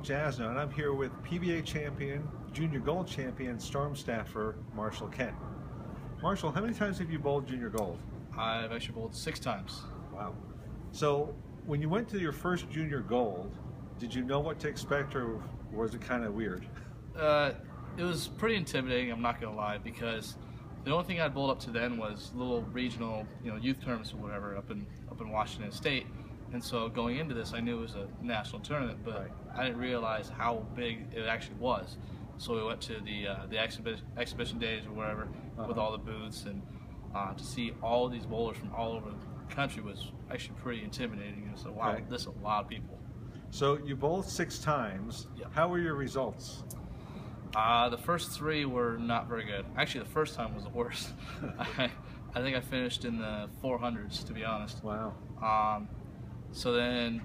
Mike Jasno, and I'm here with PBA champion, junior gold champion, Storm staffer, Marshall Kent. Marshall, how many times have you bowled junior gold? I've actually bowled 6 times. Wow. So when you went to your first junior gold, did you know what to expect, or was it kind of weird? It was pretty intimidating, I'm not going to lie, because the only thing I'd bowled up to then was little regional, youth tournaments or whatever up in Washington State. And so going into this, I knew it was a national tournament, but Right. I didn't realize how big it actually was. So we went to the exhibition days or whatever with all the booths, and to see all these bowlers from all over the country was actually pretty intimidating. And so, wow, Okay. this is a lot of people. So you bowled 6 times. Yep. How were your results? The first 3 were not very good. Actually, the first time was the worst. I think I finished in the 400s, to be honest. Wow. So then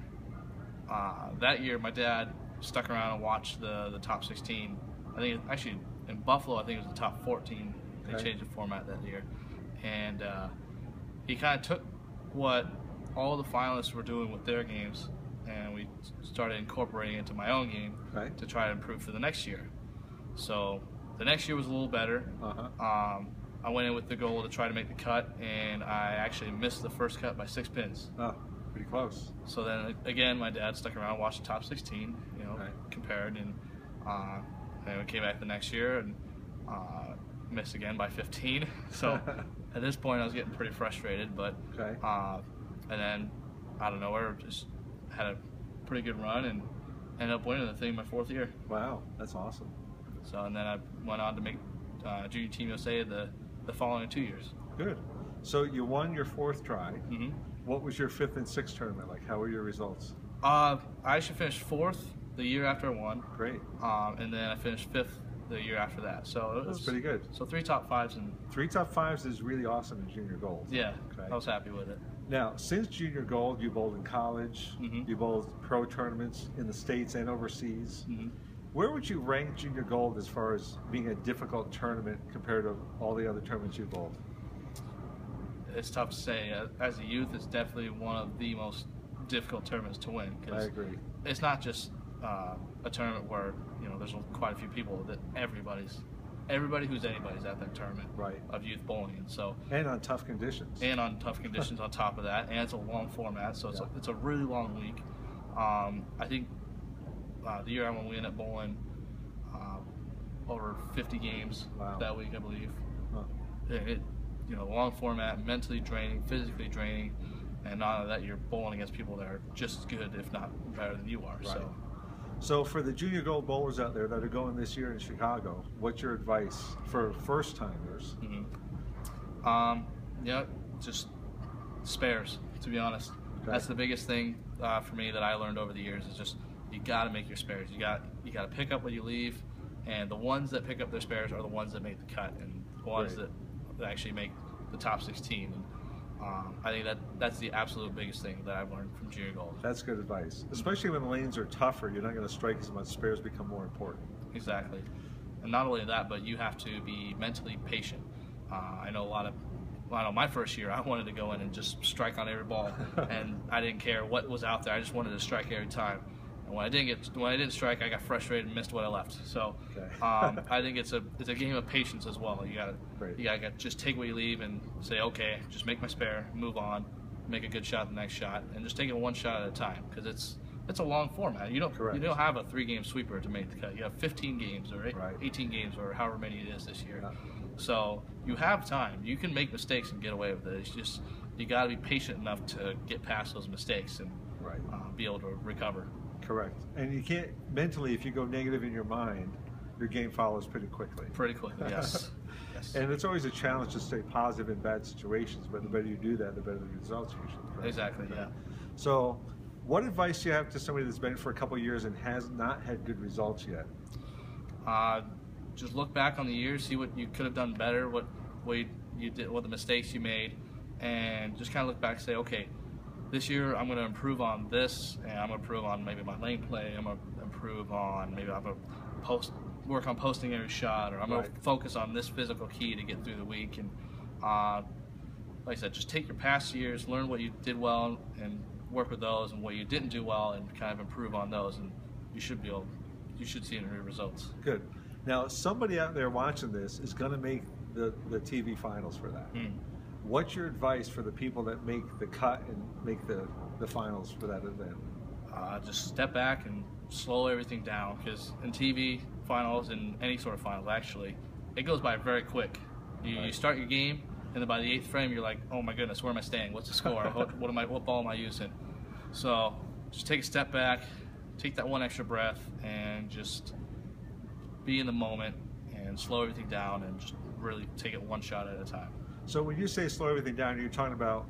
that year, my dad stuck around and watched the top 16. I think actually in Buffalo, I think it was the top 14. They Okay. changed the format that year, and he kind of took what all the finalists were doing with their games, and we started incorporating it into my own game Right. to try to improve for the next year. So the next year was a little better. I went in with the goal to try to make the cut, and I actually missed the first cut by 6 pins. Oh, pretty close. So then again, my dad stuck around, watched the top 16, Right. compared, and then we came back the next year and missed again by 15. So at this point, I was getting pretty frustrated, but Okay. and then out of nowhere, just had a pretty good run and ended up winning the thing my 4th year. Wow, that's awesome. So and then I went on to make Junior Team USA the following 2 years. Good. So you won your 4th try. Mm-hmm. What was your 5th and 6th tournament like? How were your results? I actually finished 4th the year after I won. Great. And then I finished 5th the year after that. So it That's was pretty good. So 3 top 5s, and 3 top 5s is really awesome in junior gold. yeah, Okay. I was happy with it. Now, since junior gold, you bowled in college, Mhm. you bowled pro tournaments in the States and overseas. Mhm. Where would you rank junior gold as far as being a difficult tournament compared to all the other tournaments you bowled? It's tough to say. As a youth, it's definitely one of the most difficult tournaments to win. I 'Cause agree. it's not just a tournament where there's quite a few people. That everybody who's anybody's at that tournament Right. of youth bowling, and so And on tough conditions. and on tough conditions on top of that, and it's a long format, so Yeah. it's a really long week. I think the year I won, we ended up bowling over 50 games Wow. that week, I believe. Huh. Long format, mentally draining, physically draining, and not only that, you're bowling against people that are just as good, if not better than you are. Right. So, So for the junior gold bowlers out there that are going this year in Chicago, what's your advice for first timers? just spares, to be honest. Okay. That's the biggest thing for me that I learned over the years, is just you got to make your spares. You got to pick up what you leave, and the ones that pick up their spares are the ones that make the cut, and the ones Right. that actually make the top 16. And I think that's the absolute biggest thing that I've learned from junior gold. That's good advice. Especially when the lanes are tougher, you're not going to strike as much. Spares become more important. Exactly. And not only that, but you have to be mentally patient. I know my first year, I wanted to go in and just strike on every ball, and I didn't care what was out there. I just wanted to strike every time. And when I didn't strike, I got frustrated and missed what I left. So Okay. I think it's a game of patience as well. Great. You gotta just take what you leave and say, okay, just make my spare, move on, make a good shot the next shot, and just take it one shot at a time, because it's a long format. You don't have a 3-game sweeper to make the cut. You have 15 games or Right. 18 games or however many it is this year. Yeah. So you have time. You can make mistakes and get away with it. It's just you got to be patient enough to get past those mistakes and Right. be able to recover. Correct. And you can't, mentally, if you go negative in your mind, your game follows pretty quickly. Pretty quickly, yes. Yes. And it's always a challenge to stay positive in bad situations, but the better you do that, the better the results usually. Right? Exactly, yeah. So what advice do you have to somebody that's been for a couple of years and has not had good results yet? Just look back on the years, see what you could have done better, what you did, what the mistakes you made, and just kind of look back and say, okay, this year I'm going to improve on this, and I'm going to improve on maybe my lane play. I'm going to improve on maybe I'm going to work on posting every shot, or I'm going to focus on this physical key to get through the week. And like I said, just take your past years, learn what you did well, and work with those, and what you didn't do well, and kind of improve on those, and you should see it in your results. Good. Now, somebody out there watching this is going to make the TV finals for that. What's your advice for the people that make the cut and make the finals for that event? Just step back and slow everything down, because in TV finals and any sort of finals, actually, it goes by very quick. You start your game, and then by the 8th frame, you're like, oh my goodness, where am I staying? What's the score? What ball am I using? So just take a step back, take that one extra breath, and just be in the moment and slow everything down and just really take it one shot at a time. So when you say slow everything down, you're talking about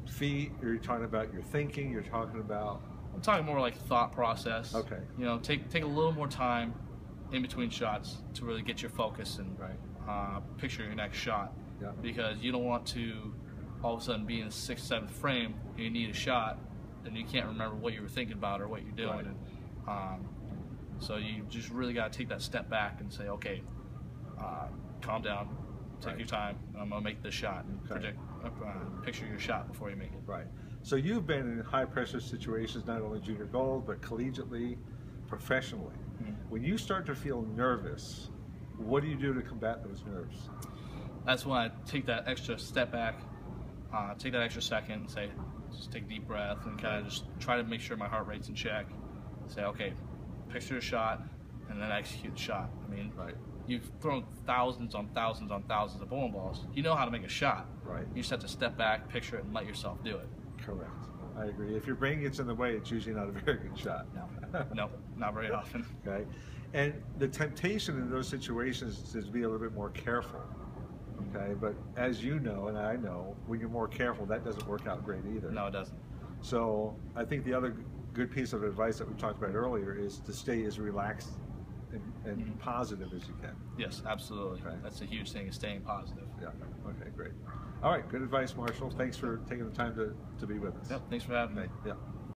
feet, or you're talking about your thinking, you're talking about... I'm talking more like thought process. Okay. You know, take a little more time in between shots to really get your focus and picture your next shot. Yeah. Because you don't want to all of a sudden be in the 6th, 7th frame and you need a shot and you can't remember what you were thinking about or what you're doing. Right. And, so you just really got to take that step back and say, okay, calm down, take your time, and I'm going to make this shot, and picture your shot before you make it. Right. So you've been in high pressure situations, not only junior gold, but collegiately, professionally. When you start to feel nervous, what do you do to combat those nerves? That's when I take that extra step back, take that extra second and say, just take a deep breath and kind of just try to make sure my heart rate's in check. Say, okay, picture a shot and then execute the shot. I mean, you've thrown thousands on thousands on thousands of bowling balls. You know how to make a shot. Right. You just have to step back, picture it, and let yourself do it. Correct. I agree. If your brain gets in the way, it's usually not a very good shot. No, not very often. Okay. And the temptation in those situations is to be a little bit more careful. Okay. But as you know, and I know, when you're more careful, that doesn't work out great either. No, it doesn't. So I think the other good piece of advice that we talked about earlier is to stay as relaxed and positive as you can. Yes, absolutely. Okay. That's a huge thing, is staying positive. Yeah. Okay, great. All right, good advice, Marshall. Thanks for taking the time to be with us. Yep, thanks for having me. Okay. Yeah.